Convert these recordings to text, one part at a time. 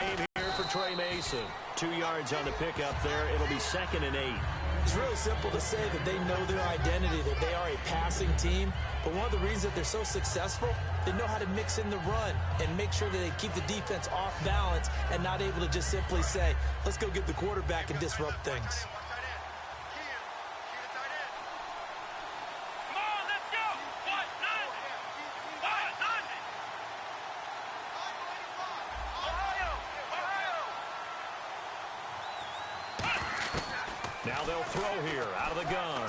Game here for Trey Mason. 2 yards on the pickup there. It'll be 2nd and 8. It's really simple to say that they know their identity, that they are a passing team. But one of the reasons that they're so successful, they know how to mix in the run and make sure that they keep the defense off balance and not able to just simply say, let's go get the quarterback and disrupt things. Now they'll throw here out of the gun.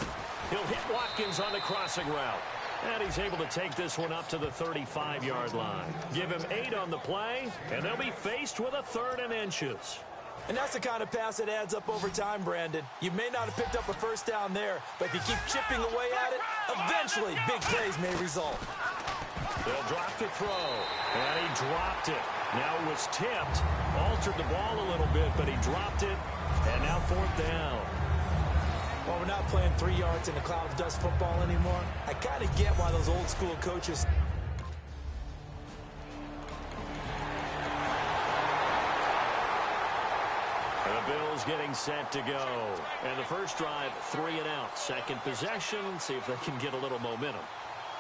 He'll hit Watkins on the crossing route. And he's able to take this one up to the 35-yard line. Give him 8 on the play, and they'll be faced with a 3rd and inches. And that's the kind of pass that adds up over time, Brandon. You may not have picked up a first down there, but if you keep chipping away at it, eventually big plays may result. They'll drop to throw, and he dropped it. Now it was tipped, altered the ball a little bit, but he dropped it, and now 4th down. Well, we're not playing 3 yards in a cloud of dust football anymore. I kind of get why those old-school coaches... The Bills getting set to go. And the first drive, 3 and out. Second possession, see if they can get a little momentum.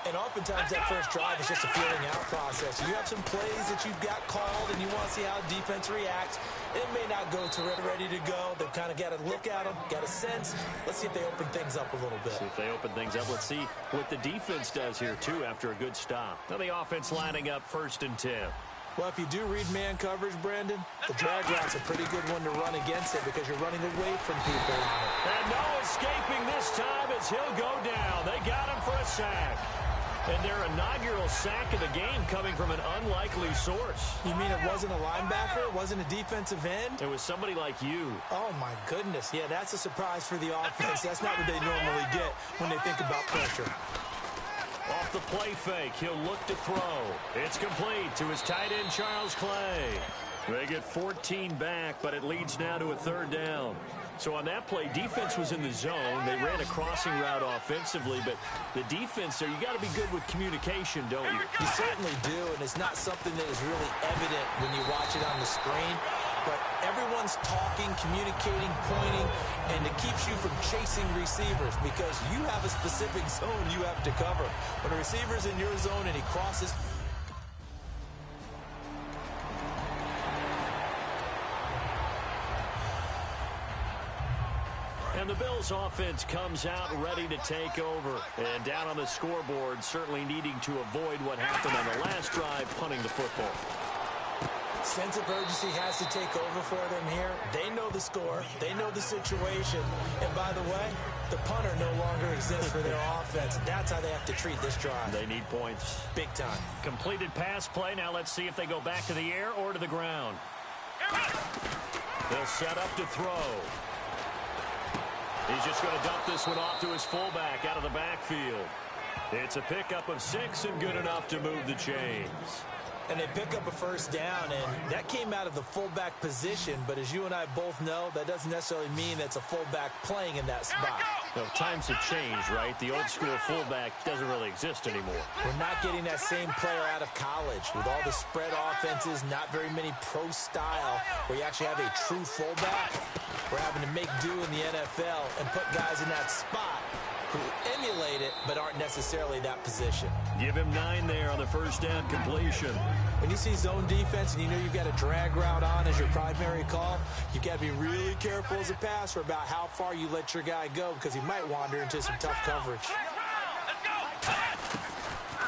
And oftentimes that first drive is just a feeling out process. You have some plays that you've got called and you want to see how defense reacts. It may not go to ready to go. They've kind of got to look at them, got a sense. Let's see if they open things up a little bit. See if they open things up. Let's see what the defense does here, too, after a good stop. Now the offense lining up 1st and 10. Well, if you do read man coverage, Brandon, the drag route's a pretty good one to run against it because you're running away from people. And no escaping this time as he'll go down. They got him for a sack. And their inaugural sack of the game coming from an unlikely source. You mean it wasn't a linebacker? It wasn't a defensive end? It was somebody like you. Oh, my goodness. Yeah, that's a surprise for the offense. That's not what they normally get when they think about pressure. Off the play fake, he'll look to throw. It's complete to his tight end, Charles Clay. They get 14 back, but it leads now to a 3rd down. So on that play, defense was in the zone. They ran a crossing route offensively, but the defense there, you got to be good with communication, don't you? You certainly do, and it's not something that is really evident when you watch it on the screen. But everyone's talking, communicating, pointing, and it keeps you from chasing receivers because you have a specific zone you have to cover. When a receiver's in your zone and he crosses... And the Bills offense comes out ready to take over. And down on the scoreboard, certainly needing to avoid what happened on the last drive, punting the football. Sense of urgency has to take over for them here. They know the score. They know the situation. And by the way, the punter no longer exists for their offense. That's how they have to treat this drive. They need points. Big time. Completed pass play. Now let's see if they go back to the air or to the ground. They'll set up to throw. He's just going to dump this one off to his fullback out of the backfield. It's a pickup of 6 and good enough to move the chains. And they pick up a first down, and that came out of the fullback position. But as you and I both know, that doesn't necessarily mean that's a fullback playing in that spot. No, times have changed, right? The old school fullback doesn't really exist anymore. We're not getting that same player out of college. With all the spread offenses, not very many pro style, where you actually have a true fullback. We're having to make do in the NFL and put guys in that spot who emulate it but aren't necessarily that position. Give him 9 there on the first down completion. When you see zone defense and you know you've got a drag route on as your primary call, you've got to be really careful as a passer about how far you let your guy go because he might wander into some tough coverage.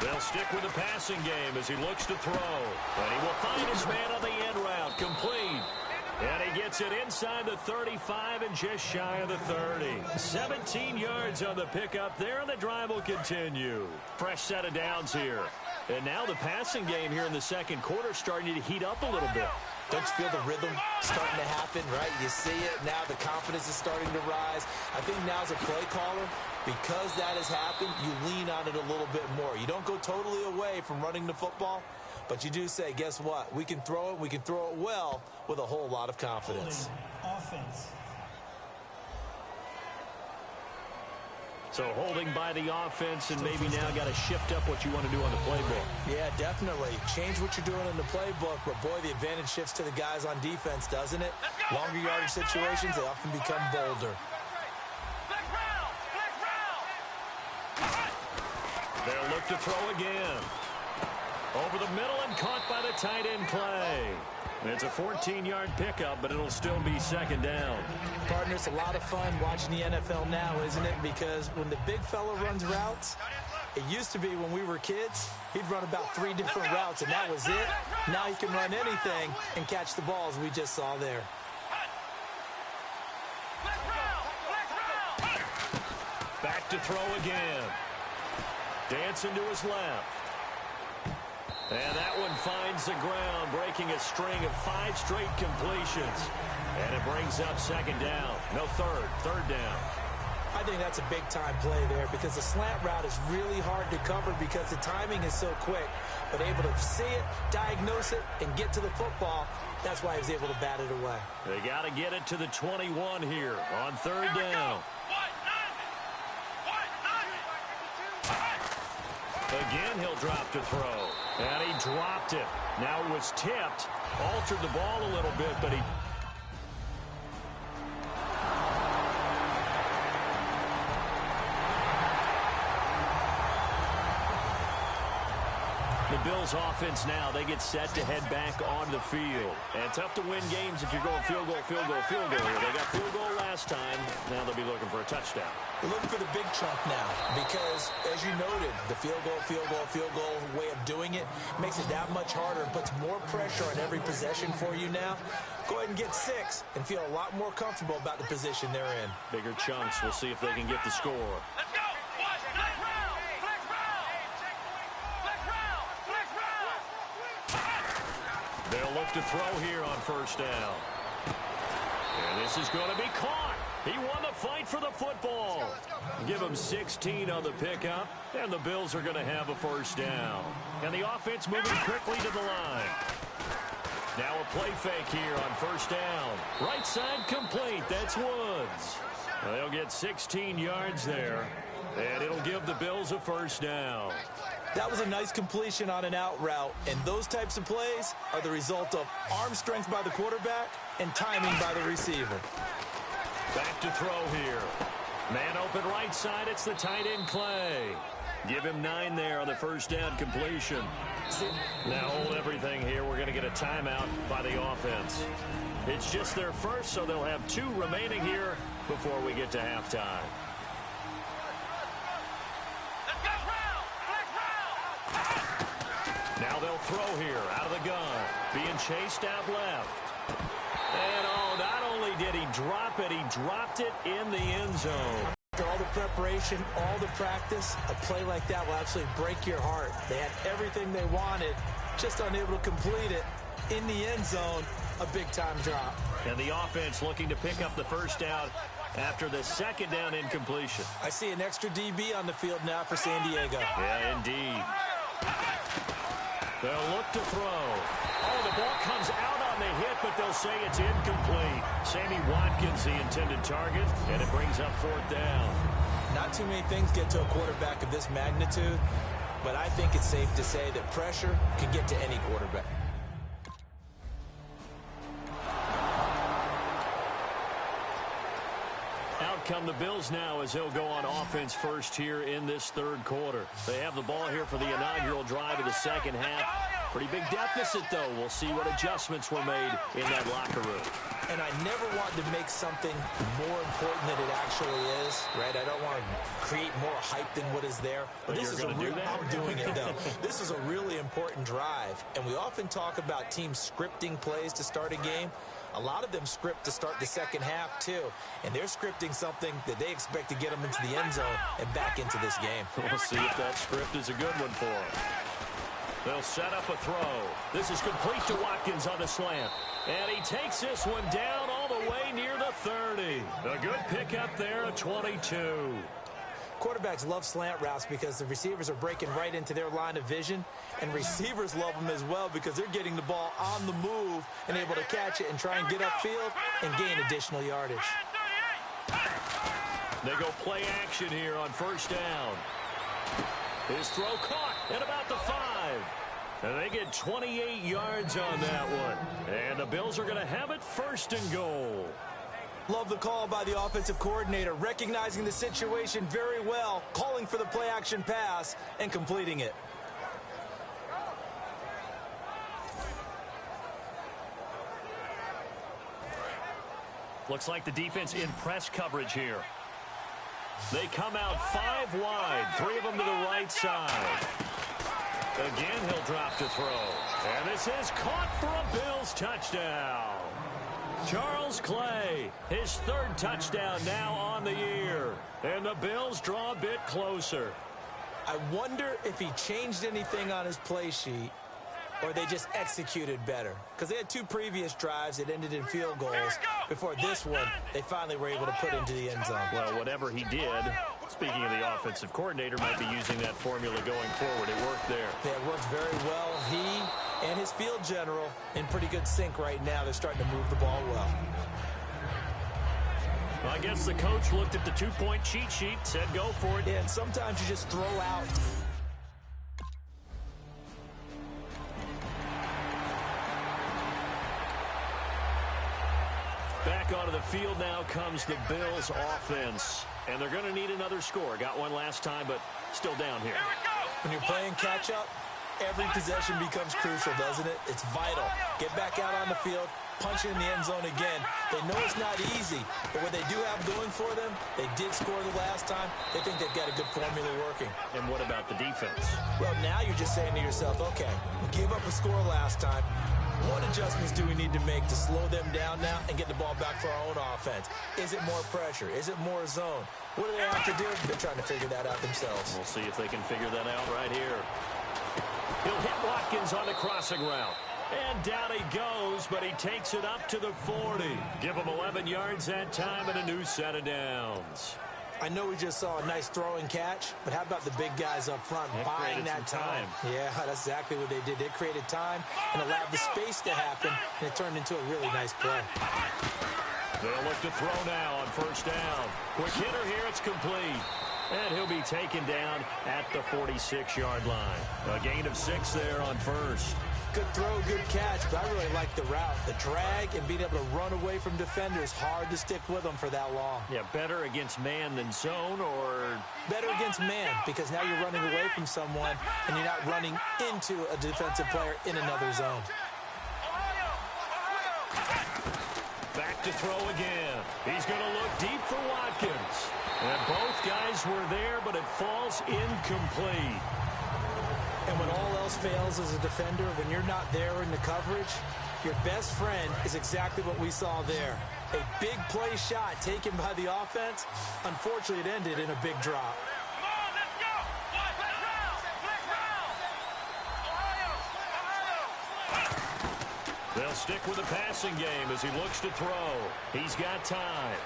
They'll stick with the passing game as he looks to throw. And he will find his man on the end route. Complete. And he gets it inside the 35 and just shy of the 30. 17 yards on the pickup there, and the drive will continue. Fresh set of downs here. And now the passing game here in the second quarter starting to heat up a little bit. Don't you feel the rhythm starting to happen, right? You see it. Now the confidence is starting to rise. I think now as a play caller, because that has happened, you lean on it a little bit more. You don't go totally away from running the football, but you do say, guess what? We can throw it. We can throw it well with a whole lot of confidence. Offense. So holding by the offense and maybe now got to shift up what you want to do on the playbook. Yeah, definitely. Change what you're doing in the playbook, but boy, the advantage shifts to the guys on defense, doesn't it? Longer yardage situations, they often become bolder. They'll look to throw again. Over the middle and caught by the tight end Clay. It's a 14-yard pickup, but it'll still be second down. Partner, it's a lot of fun watching the NFL now, isn't it? Because when the big fella runs routes, it used to be when we were kids, he'd run about 3 different routes, and that was it. Now he can run anything and catch the balls we just saw there. Back to throw again. Dancing to his left. And that one finds the ground, breaking a string of 5 straight completions. And it brings up second down. No, third down. I think that's a big-time play there because the slant route is really hard to cover because the timing is so quick. But able to see it, diagnose it, and get to the football, that's why he was able to bat it away. They got to get it to the 21 here on third down. Again, he'll drop to throw. And he dropped it. Now it was tipped. Altered the ball a little bit, but he... The Bills offense now, they get set to head back onto the field. And tough to win games if you're going field goal, field goal, field goal. They got field goal last time. Now they'll be looking for a touchdown. We're looking for the big chunk now because, as you noted, the field goal way of doing it makes it that much harder and puts more pressure on every possession for you now. Go ahead and get 6 and feel a lot more comfortable about the position they're in. Bigger chunks. We'll see if they can get the score. They'll look to throw here on first down. And this is going to be caught. He won the fight for the football. Give him 16 on the pickup, and the Bills are going to have a first down. And the offense moving quickly to the line. Now a play fake here on first down. Right side complete. That's Woods. They'll get 16 yards there, and it'll give the Bills a first down. That was a nice completion on an out route, and those types of plays are the result of arm strength by the quarterback and timing by the receiver. Back to throw here. Man open right side, it's the tight end Clay. Give him 9 there on the first down completion. Now hold everything here. We're going to get a timeout by the offense. It's just their first, so they'll have 2 remaining here before we get to halftime. Now they'll throw here out of the gun. Being chased out left. And not only did he drop it, he dropped it in the end zone. After all the preparation, all the practice, a play like that will absolutely break your heart. They had everything they wanted, just unable to complete it. In the end zone, a big-time drop. And the offense looking to pick up the first down after the second down incompletion. I see an extra DB on the field now for San Diego. Yeah, indeed. They'll look to throw. Oh, the ball comes out on the hit, but they'll say it's incomplete. Sammy Watkins, the intended target, and it brings up fourth down. Not too many things get to a quarterback of this magnitude, but I think it's safe to say that pressure can get to any quarterback. Out come the Bills now as they'll go on offense first here in this third quarter. They have the ball here for the inaugural drive of the second half. Pretty big deficit, though. We'll see what adjustments were made in that locker room. And I never want to make something more important than it actually is, right? I don't want to create more hype than what is there. But this is I'm doing it, though. This is a really important drive. And we often talk about teams scripting plays to start a game. A lot of them script to start the second half, too. And they're scripting something that they expect to get them into the end zone and back into this game. We'll see if that script is a good one for them. They'll set up a throw. This is complete to Watkins on the slant. And he takes this one down all the way near the 30. A good pickup there, a 22. Quarterbacks love slant routes because the receivers are breaking right into their line of vision, and receivers love them as well because they're getting the ball on the move and able to catch it and try and get upfield and gain additional yardage. They go play action here on first down. His throw caught at about the 5. And they get 28 yards on that one. And the Bills are going to have it first and goal. Love the call by the offensive coordinator, recognizing the situation very well, calling for the play-action pass, and completing it. Looks like the defense in press coverage here. They come out 5 wide, 3 of them to the right side. Again, he'll drop to throw. And this is caught for a Bills touchdown. Charles Clay, his 3rd touchdown now on the year. And the Bills draw a bit closer. I wonder if he changed anything on his play sheet or they just executed better. Because they had 2 previous drives that ended in field goals. Before this one, they finally were able to put into the end zone. Well, whatever he did, speaking of the offensive coordinator, might be using that formula going forward. It worked there. Yeah, it worked very well. He and his field general in pretty good sync right now. They're starting to move the ball well. I guess the coach looked at the 2-point cheat sheet, said go for it. Yeah, and sometimes you just throw out. Back onto the field now comes the Bills offense. And they're going to need another score. Got one last time, but still down here. When you're playing catch-up, every possession becomes crucial, doesn't it? It's vital. Get back out on the field, punch it in the end zone again. They know it's not easy, but what they do have going for them, they did score the last time. They think they've got a good formula working. And what about the defense? Well, now you're just saying to yourself, okay, we gave up a score last time. What adjustments do we need to make to slow them down now and get the ball back for our own offense? Is it more pressure? Is it more zone? What do they have to do? They're trying to figure that out themselves. We'll see if they can figure that out right here. He'll hit Watkins on the crossing route. And down he goes, but he takes it up to the 40. Give him 11 yards that time and a new set of downs. I know we just saw a nice throw and catch, but how about the big guys up front buying that time? Yeah, that's exactly what they did. They created time and allowed the space to happen, and it turned into a really nice play. They'll look to throw now on first down. Quick hitter here, it's complete. And he'll be taken down at the 46-yard line. A gain of 6 there on first. Good throw, good catch, but I really like the route. The drag and being able to run away from defenders, hard to stick with them for that long. Yeah, better against man than zone, or? Better against man, because now you're running away from someone and you're not running into a defensive player in another zone. Back to throw again. He's going to look deep for Watkins. And both guys were there, but it falls incomplete. And when all else fails as a defender, when you're not there in the coverage, your best friend is exactly what we saw there. A big play shot taken by the offense. Unfortunately, it ended in a big drop. They'll stick with the passing game as he looks to throw. He's got time.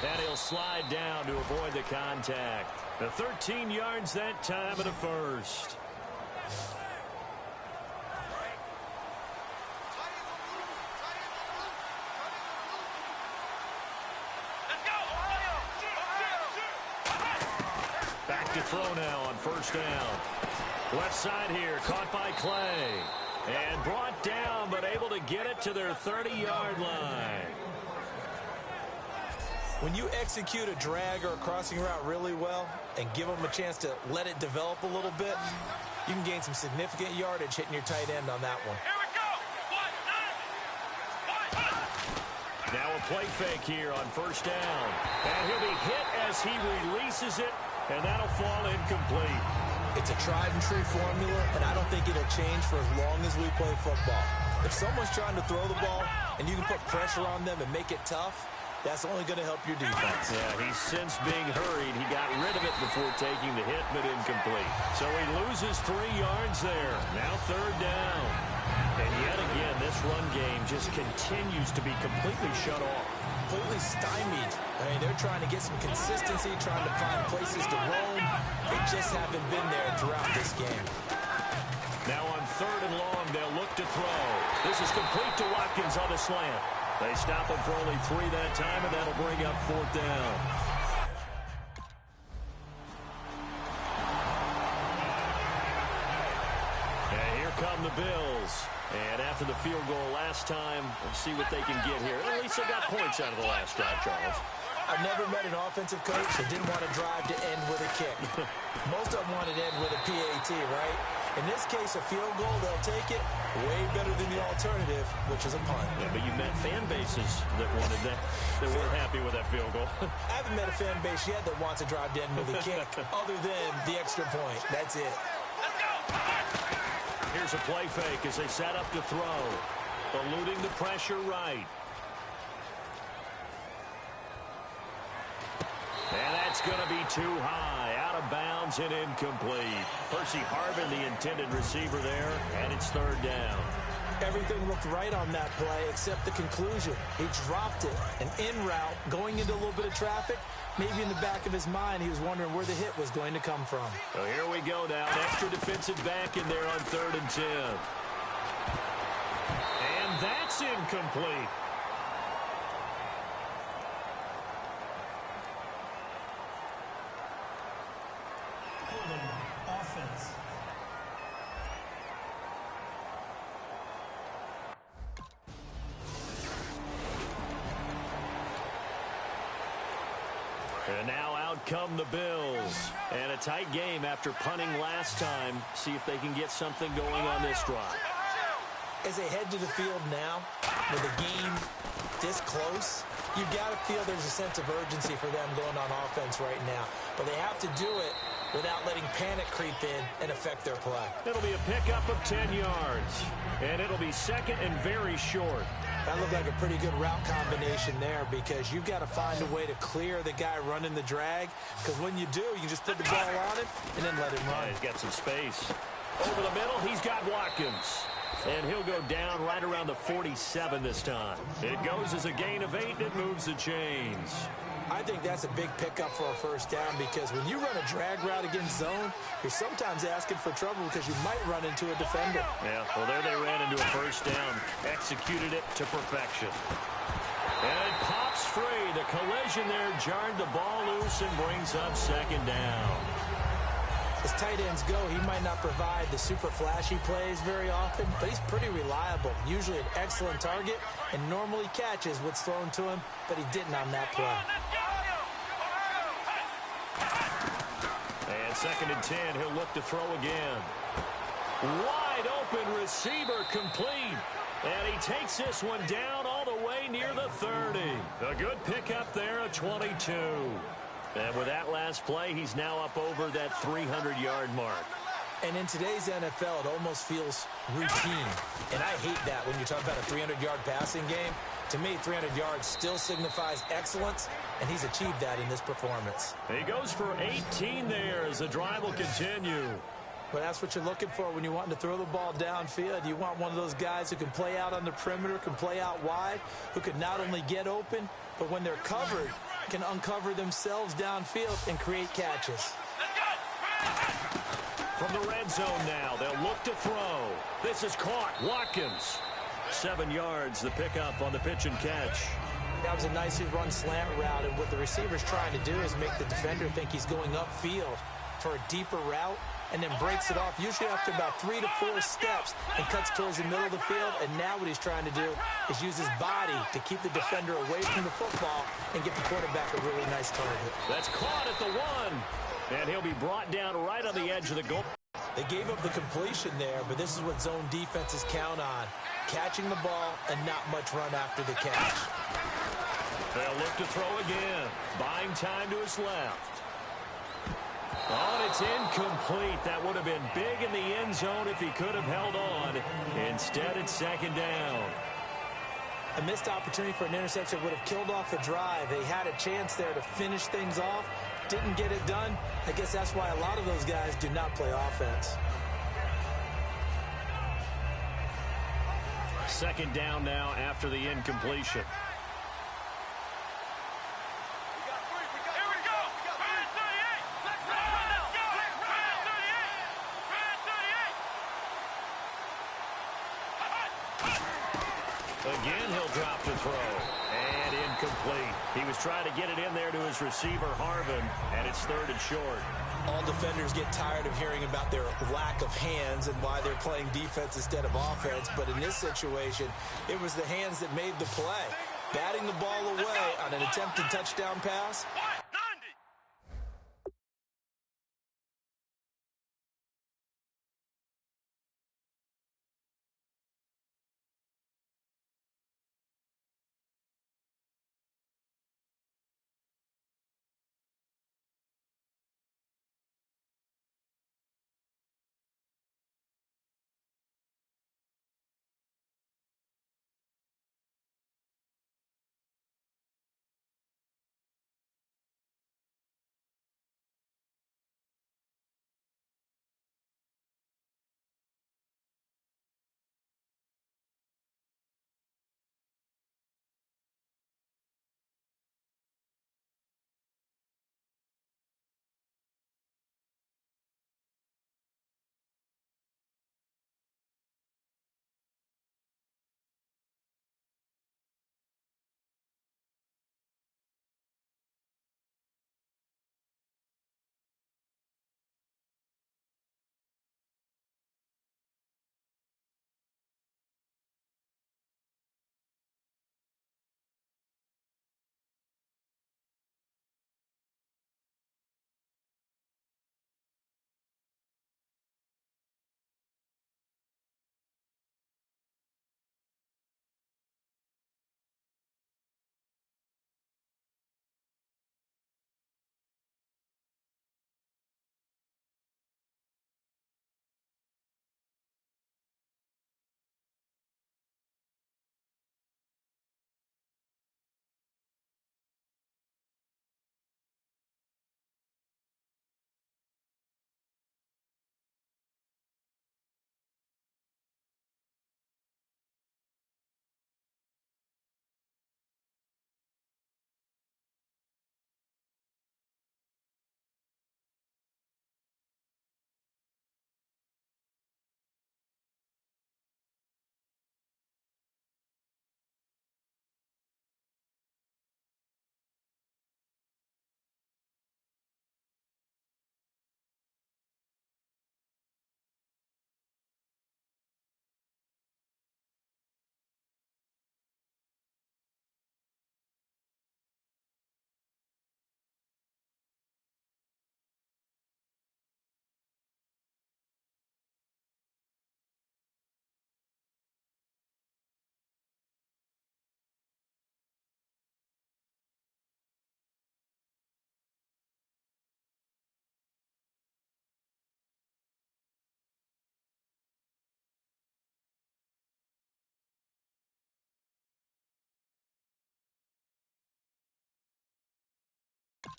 And he'll slide down to avoid the contact. The 13 yards that time of the first. Back to throw now on first down. Left side here, caught by Clay. And brought down, but able to get it to their 30-yard line. When you execute a drag or a crossing route really well and give them a chance to let it develop a little bit, you can gain some significant yardage hitting your tight end on that one. Now a play fake here on first down. And he'll be hit as he releases it, and that'll fall incomplete. It's a tried-and-true formula, and I don't think it'll change for as long as we play football. If someone's trying to throw the ball and you can put pressure on them and make it tough, that's only going to help your defense. Yeah, he's since being hurried. He got rid of it before taking the hit, but incomplete. So he loses 3 yards there. Now third down. And yet again, this run game just continues to be completely shut off. Completely stymied. I mean, they're trying to get some consistency, trying to find places to roam. They just haven't been there throughout this game. Now on third and long, they'll look to throw. This is complete to Watkins on the slant. They stop him for only 3 that time, and that'll bring up fourth down. come the Bills. And after the field goal last time, we'll see what they can get here. At least they got points out of the last drive, Charles. I've never met an offensive coach that didn't want to drive to end with a kick. Most of them want to end with a PAT, right? In this case, a field goal, they'll take it way better than the alternative, which is a punt. Yeah, but you met fan bases that wanted that, that weren't happy with that field goal. I haven't met a fan base yet that wants to drive to end with a kick other than the extra point. That's it. Here's a play fake as they set up to throw. Eluding the pressure right. And that's going to be too high. Out of bounds and incomplete. Percy Harvin, the intended receiver there, and it's third down. Everything looked right on that play except the conclusion. He dropped it. An in route, going into a little bit of traffic. Maybe in the back of his mind, he was wondering where the hit was going to come from. Well, here we go now. An extra defensive back in there on 3rd and 10. And that's incomplete. Offense. And now out come the Bills. And a tight game after punting last time. See if they can get something going on this drive. As they head to the field now, with the game this close, you've got to feel there's a sense of urgency for them going on offense right now. But they have to do it without letting panic creep in and affect their play. It'll be a pickup of 10 yards. And it'll be second and very short. That looked like a pretty good route combination there because you've got to find a way to clear the guy running the drag. Because when you do, you can just put the ball on him and then let him run. Yeah, he's got some space. Over the middle, he's got Watkins. And he'll go down right around the 47 this time. It goes as a gain of 8, and it moves the chains. I think that's a big pickup for a first down because when you run a drag route against zone, you're sometimes asking for trouble because you might run into a defender. Yeah, well, there they ran into a first down. Executed it to perfection. And it pops free. The collision there jarred the ball loose and brings up second down. As tight ends go, he might not provide the super flashy plays very often, but he's pretty reliable. Usually an excellent target and normally catches what's thrown to him, but he didn't on that play. And 2nd and 10, he'll look to throw again. Wide open receiver complete. And he takes this one down all the way near the 30. A good pickup there, a 22. And with that last play, he's now up over that 300-yard mark. And in today's NFL, it almost feels routine. And I hate that when you talk about a 300-yard passing game. To me, 300 yards still signifies excellence, and he's achieved that in this performance. He goes for 18 there as the drive will continue. Well, that's what you're looking for when you're wanting to throw the ball downfield. You want one of those guys who can play out on the perimeter, can play out wide, who can not only get open, but when they're covered, can uncover themselves downfield and create catches. From the red zone now, they'll look to throw. This is caught. Watkins. 7 yards, the pickup on the pitch and catch. That was a nicely run slant route, and what the receiver's trying to do is make the defender think he's going upfield for a deeper route, and then breaks it off, usually after about 3 to 4 steps, and cuts towards the middle of the field. And now what he's trying to do is use his body to keep the defender away from the football and get the quarterback a really nice target. That's caught at the 1, and he'll be brought down right on the edge of the goal. They gave up the completion there, but this is what zone defenses count on, catching the ball and not much run after the catch. They'll look to throw again, buying time to his left. Oh, and it's incomplete. That would have been big in the end zone if he could have held on. Instead, it's 2nd down. A missed opportunity for an interception would have killed off the drive. They had a chance there to finish things off. Didn't get it done. I guess that's why a lot of those guys do not play offense. 2nd down now after the incompletion. Again, he'll drop to throw. And incomplete. He was trying to get it in there to his receiver, Harvin, and it's 3rd and short. All defenders get tired of hearing about their lack of hands and why they're playing defense instead of offense. But in this situation, it was the hands that made the play. Batting the ball away on an attempted touchdown pass.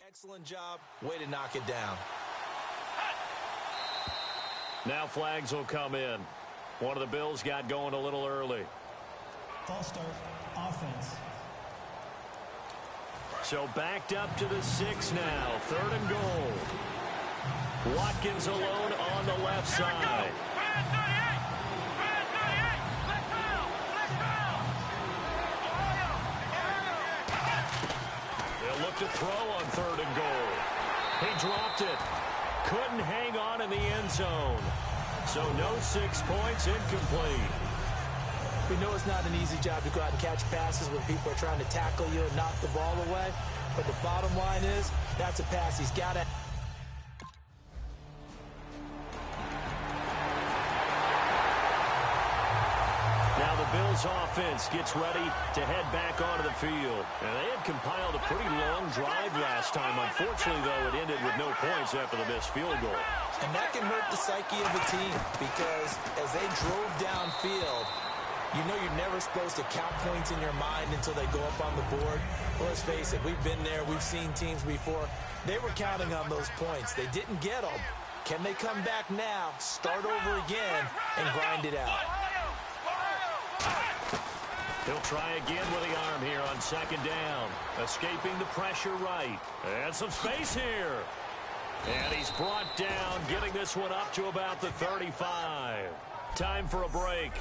Excellent job. Way to knock it down. Now flags will come in. One of the Bills got going a little early. False start, offense. So backed up to the 6 now. 3rd and goal. Watkins alone on the left side. They'll look to throw on 3rd and goal. He dropped it. Couldn't hang on in the end zone. So no 6 points, incomplete. We know it's not an easy job to go out and catch passes when people are trying to tackle you and knock the ball away. But the bottom line is, that's a pass he's got to. Now the Bills offense gets ready to head back onto the field. And they had compiled a pretty long drive last time. Unfortunately, though, it ended with no points after the missed field goal. And that can hurt the psyche of the team because as they drove downfield, you know you're never supposed to count points in your mind until they go up on the board. Well, let's face it, we've been there. We've seen teams before. They were counting on those points. They didn't get them. Can they come back now, start over again, and grind it out? He'll try again with the arm here on 2nd down. Escaping the pressure right. And some space here. And he's brought down, getting this one up to about the 35. Time for a break.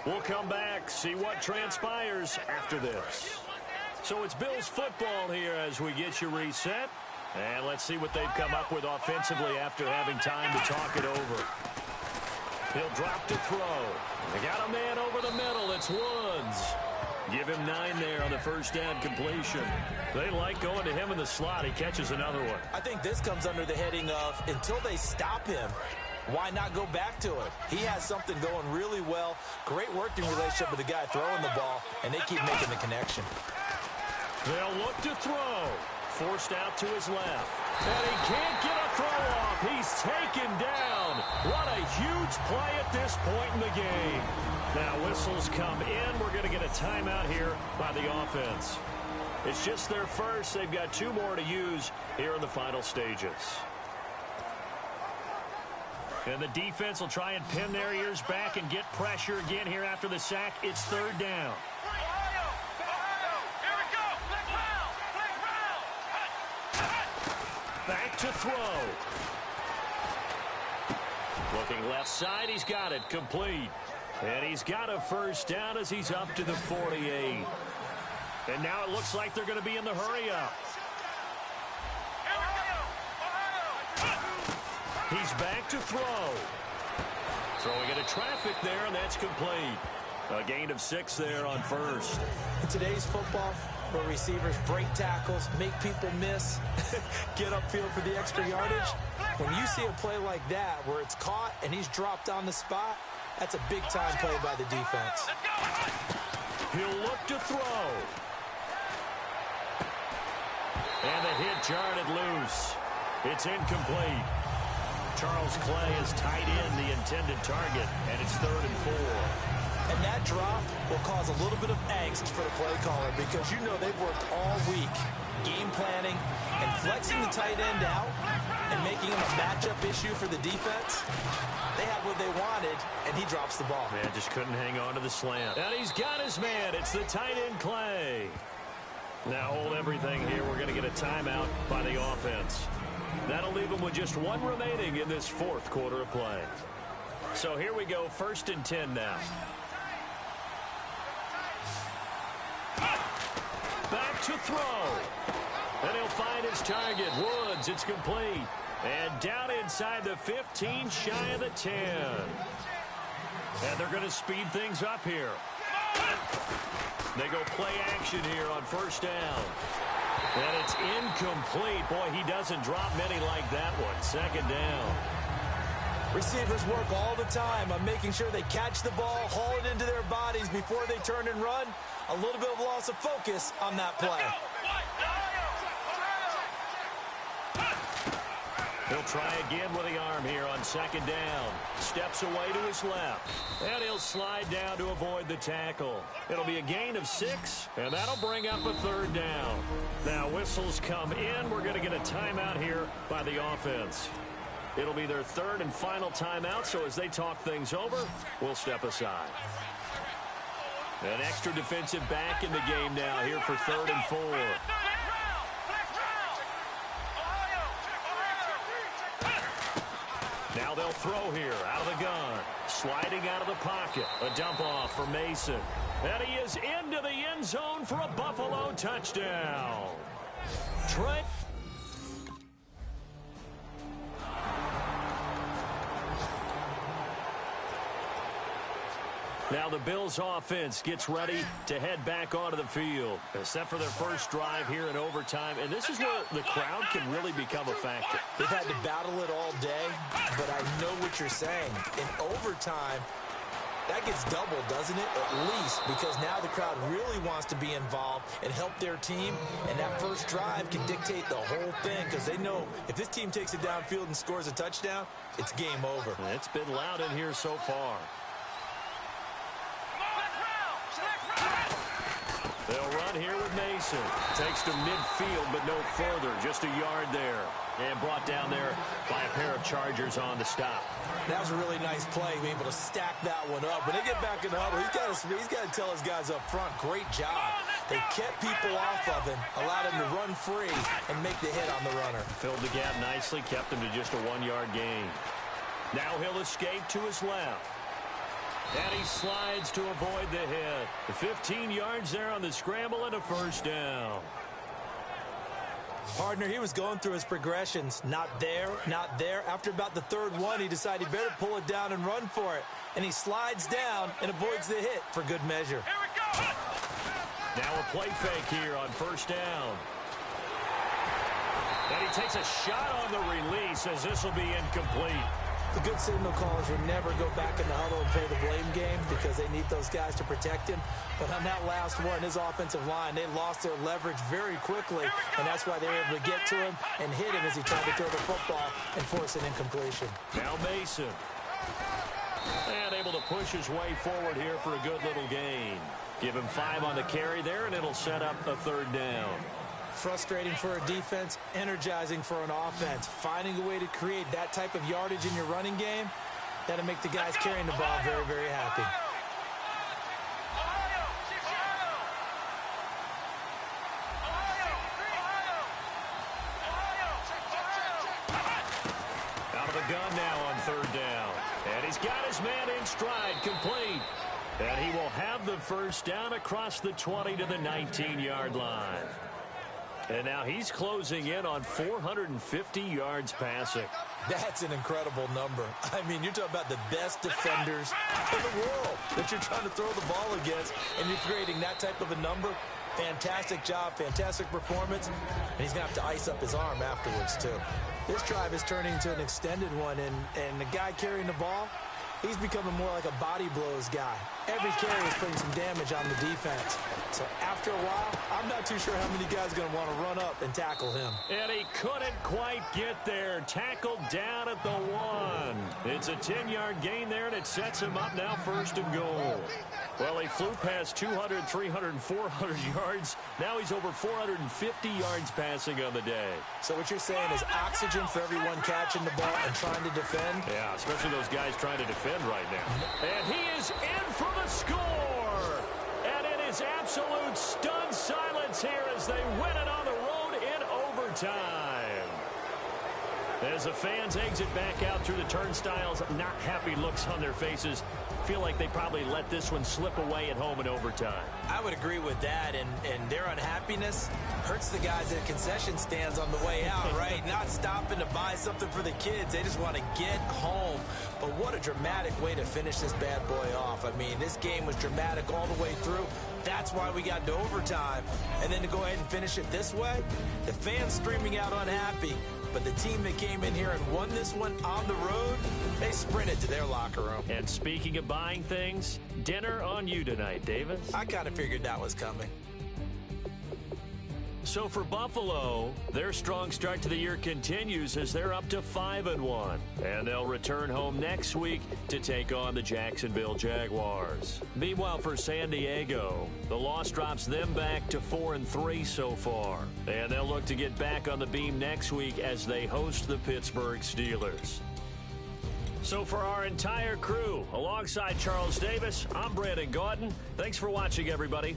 We'll come back, see what transpires after this. So it's Bills football here as we get you reset. And let's see what they've come up with offensively after having time to talk it over. He'll drop to throw. They got a man over the middle. It's Woods. Give him 9 there on the first down completion. They like going to him in the slot. He catches another one. I think this comes under the heading of until they stop him, why not go back to it? He has something going really well. Great working relationship with the guy throwing the ball, and they keep making the connection. They'll look to throw. Forced out to his left. And he can't get a throw off. He's taken down. What a huge play at this point in the game. Now whistles come in. We're going to get a timeout here by the offense. It's just their first. They've got 2 more to use here in the final stages. And the defense will try and pin their ears back and get pressure again here after the sack. It's 3rd down. Back to throw. Looking left side, he's got it complete. And he's got a first down as he's up to the 48. And now it looks like they're going to be in the hurry-up. He's back to throw. Throwing into traffic there, and that's complete. A gain of 6 there on first. In today's football, where receivers break tackles, make people miss, get upfield for the extra yardage, when you see a play like that where it's caught and he's dropped on the spot, that's a big-time play by the defense. He'll look to throw. And the hit jarred it loose. It's incomplete. Charles Clay has tied in the intended target, and it's 3rd and 4. And that drop will cause a little bit of angst for the play caller because you know they've worked all week game planning and flexing the tight end out and making him a matchup issue for the defense. They had what they wanted, and he drops the ball. Man, just couldn't hang on to the slant. And he's got his man. It's the tight end Clay. Now hold everything here. We're going to get a timeout by the offense. That'll leave them with just 1 remaining in this 4th quarter of play. So here we go, 1st and 10 now. Back to throw. And he'll find his target. Woods, it's complete. And down inside the 15, shy of the 10. And they're going to speed things up here. They go play action here on 1st down. And it's incomplete. Boy, he doesn't drop many like that one. 2nd down. Receivers work all the time on making sure they catch the ball, haul it into their bodies before they turn and run. A little bit of loss of focus on that play. He'll try again with the arm here on 2nd down. Steps away to his left. And he'll slide down to avoid the tackle. It'll be a gain of 6, and that'll bring up a 3rd down. Now whistles come in. We're going to get a timeout here by the offense. It'll be their 3rd and final timeout, so as they talk things over, we'll step aside. An extra defensive back in the game now here for 3rd and 4. Now they'll throw here out of the gun. Sliding out of the pocket. A dump off for Mason. And he is into the end zone for a Buffalo touchdown. Trent. Now the Bills offense gets ready to head back onto the field. Except for their first drive here in overtime. And this is where the crowd can really become a factor. They've had to battle it all day, but I know what you're saying. In overtime, that gets doubled, doesn't it? At least, because now the crowd really wants to be involved and help their team. And that first drive can dictate the whole thing because they know if this team takes it downfield and scores a touchdown, it's game over. It's been loud in here so far. They'll run here with Mason. Takes to midfield, but no further. Just a yard there. And brought down there by a pair of Chargers on the stop. That was a really nice play, being able to stack that one up. When they get back in the huddle, he's got to tell his guys up front, great job. They kept people off of him, allowed him to run free and make the hit on the runner. Filled the gap nicely, kept him to just a 1-yard gain. Now he'll escape to his left. And he slides to avoid the hit. 15 yards there on the scramble and a first down. Partner, he was going through his progressions. Not there, not there. After about the third one, he decided he better pull it down and run for it. And he slides down and avoids the hit for good measure. Here we go. Now a play fake here on first down. And he takes a shot on the release as this will be incomplete. The good signal callers would never go back in the huddle and play the blame game because they need those guys to protect him. But on that last one, his offensive line, they lost their leverage very quickly, and that's why they were able to get to him and hit him as he tried to throw the football and force an incompletion. Now Mason. And able to push his way forward here for a good little gain. Give him 5 on the carry there, and it'll set up a third down. Frustrating for a defense, energizing for an offense. Finding a way to create that type of yardage in your running game, that'll make the guys carrying the ball very, very happy. Out of the gun now on third down. And he's got his man in stride, complete. And he will have the first down across the 20 to the 19-yard line. And now he's closing in on 450 yards passing. That's an incredible number. I mean, you're talking about the best defenders in the world that you're trying to throw the ball against, and you're creating that type of a number. Fantastic job, fantastic performance, and he's going to have to ice up his arm afterwards, too. This drive is turning into an extended one, and the guy carrying the ball, he's becoming more like a body blows guy. Every carry is putting some damage on the defense. So after a while, I'm not too sure how many guys are going to want to run up and tackle him. And he couldn't quite get there. Tackled down at the 1. It's a 10-yard gain there, and it sets him up now first and goal. Well, he flew past 200, 300, 400 yards. Now he's over 450 yards passing on the day. So what you're saying is oxygen for everyone catching the ball and trying to defend? Yeah, especially those guys trying to defend right now. And he is in for the score. And it is absolute stunned silence here as they win it on the road in overtime. As the fans exit back out through the turnstiles, not happy looks on their faces. Feel like they probably let this one slip away at home in overtime. I would agree with that, and their unhappiness hurts the guys at concession stands on the way out, right? Not stopping to buy something for the kids. They just want to get home. But what a dramatic way to finish this bad boy off. I mean, this game was dramatic all the way through. That's why we got to overtime. And then to go ahead and finish it this way, the fans streaming out unhappy. But the team that came in here and won this one on the road, they sprinted to their locker room. And speaking of buying things, dinner on you tonight, Davis. I kind of figured that was coming. So for Buffalo, their strong start to the year continues as they're up to 5-1. And they'll return home next week to take on the Jacksonville Jaguars. Meanwhile, for San Diego, the loss drops them back to 4-3 so far. And they'll look to get back on the beam next week as they host the Pittsburgh Steelers. So for our entire crew, alongside Charles Davis, I'm Brandon Gaudin. Thanks for watching, everybody.